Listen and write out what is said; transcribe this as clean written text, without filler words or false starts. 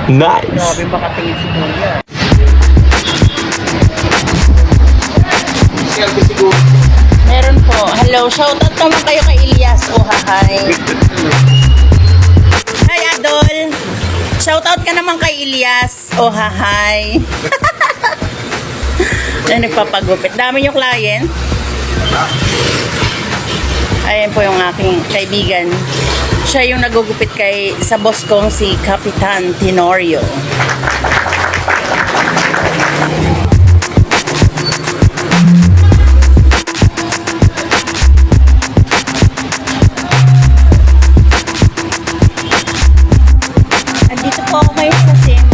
Nice. Grabe makatingin si Kuya. Meron po. Hello, shoutout naman kayo kay Elias. Oh, hi. Hi, Adol. Shoutout ka naman kay Elias. Oh, hi. Ay, nagpapagupit. Dami yung client. Ayan po yung aking kaibigan. Siya yung nagugupit sa boss kong si Kapitan Tenorio. Andito po ako ngayon sa Sim.